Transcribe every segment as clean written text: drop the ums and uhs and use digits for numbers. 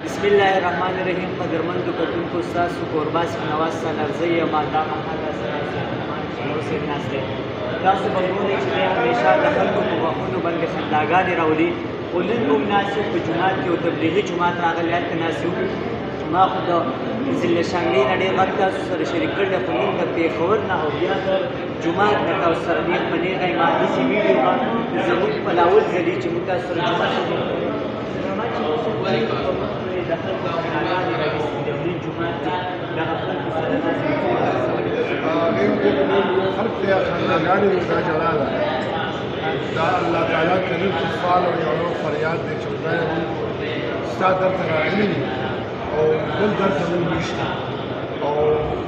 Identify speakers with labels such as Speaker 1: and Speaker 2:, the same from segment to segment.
Speaker 1: بسم الله الرحمن الرحیم. قدرمندو کتونکو ستاسو کوربه صاحب نواز سالارزی یم. دا مهاله ستاسو اوسې ناست دی. تاسو به ګورئ چې دی همیشه د خلکو په غوښونو باندې خنداګانې راولي. خو نن موږ ناست یو په جومات کې، یو تبلیغي جومات راغلی، هلته ناست یو. ما خو د ضلع شانګلې نه ډېر غږ تاسو سره شریک کړی دی، خو نن د پېښور نه او بیا د جومات نه تاسو سره نېغ په نېغه یم. همداسې ویډیو به زموږ په لاول ځلي چې موږ تاسو سره جومات ته ځو. د خلکو خنداګانې راویستې د دې جومات کې دغه خلکو سره ناست
Speaker 2: خلق ته خنداګانې دا جلا ده. دا الله تعالی کریم چې سوال او یو فریاد دی چې خدای ستا درته راغلي دي او بل درته موږ نشته او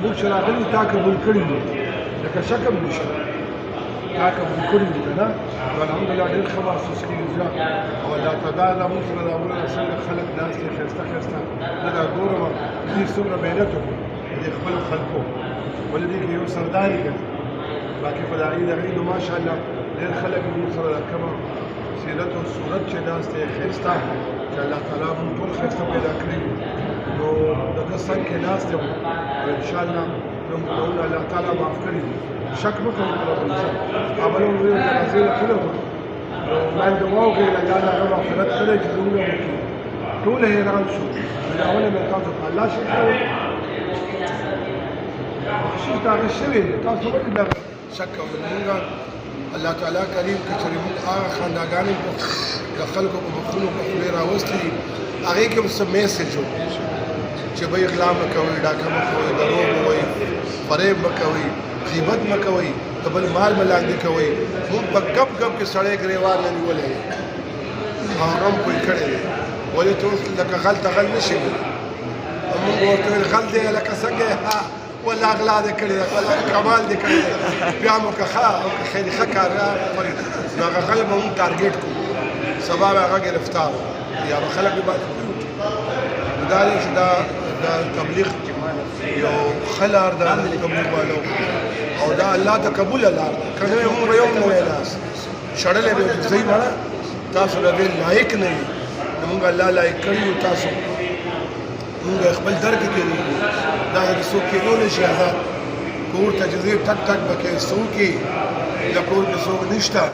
Speaker 2: موږ چې راغلي تا قبول کړي دي، لکه شک هم نشته تا قبول کړي دي که نه. نو الحمدلله ډېر ښه محسوس کېږي او الله تعالی زموږ سره راوړه څنګه خلک ناست دي ښایسته ښایسته. زه دا ګورم دوی څومره محنت وکړو د خپلو خلکو، ولې دې کې یو سردار یې کړي باقي په د هغې نو ماشاءالله ډېر خلک موږ سره دا کومه سیرت او صورت چې ناست دی ښایسته چې الله تعالی موږ ټول ښایسته پیدا کړي نو د ده څنګ کې ناست یم او انشاءالله زموږ ګناهونه الله تعالی معاف کړي دي. شک مه کوئ په رب العزت. هغه هم ویل جنازې له کله وکړو نو باید دعا وکړئ الله د هغه مغفرت کړی چې زموږ نه وکړي. ټول حیران شو د اوله مې تاسو په الله شکر کوئ بخشش د هغه شوی دی. تاسو ولې دغه شک کوئ؟ مونږ الله تعالی کریم که چېرې مونږ هغه خنداګانې د خلکو په مخونو په خولې راوستې دي، هغې کې هم څه میسج و چې بهی غلا مه کوئ، ډاکه مه کوئ، دروغ مه وایئ، فریب مه کوئ، غیبت مه کوئ، د بل مال مه لاندې کوئ. موږ په ګپ ګپ کې سړی ګرېوان نه نیولی دی، هغه هم پوه کړی دی. ولې ته اوس لکه غل ته غل نه شي ویلی. موږ ورته ویل غل دی لکه څنګه یې ها والله غلا دې کړې ده، والله کمال دې کړی دی. بیا مو که ښه او که خیر ښه کار فرید نو هغه خلک به مونږ ټارګېټ کړو، سبا به هغه ګرفتار یا به خلک به باندې پوه وکړي. نو دا دی چې دا تبلیغ یو ښه لار ده د تبلیغ والو او دا الله ته قبوله لار ده. که نه وی مونږ به یو نوی ناست شړلی به یو ځای مړه تاسو د دې لایق نه وي. نو مونږ الله لایق کړي یو تاسو مونږ خپل در کې کېږو دا د څوک کېدو نه شي آزاد. کور ته چې ځې ټک ټک به کې څوک د کور کې څوک نشته.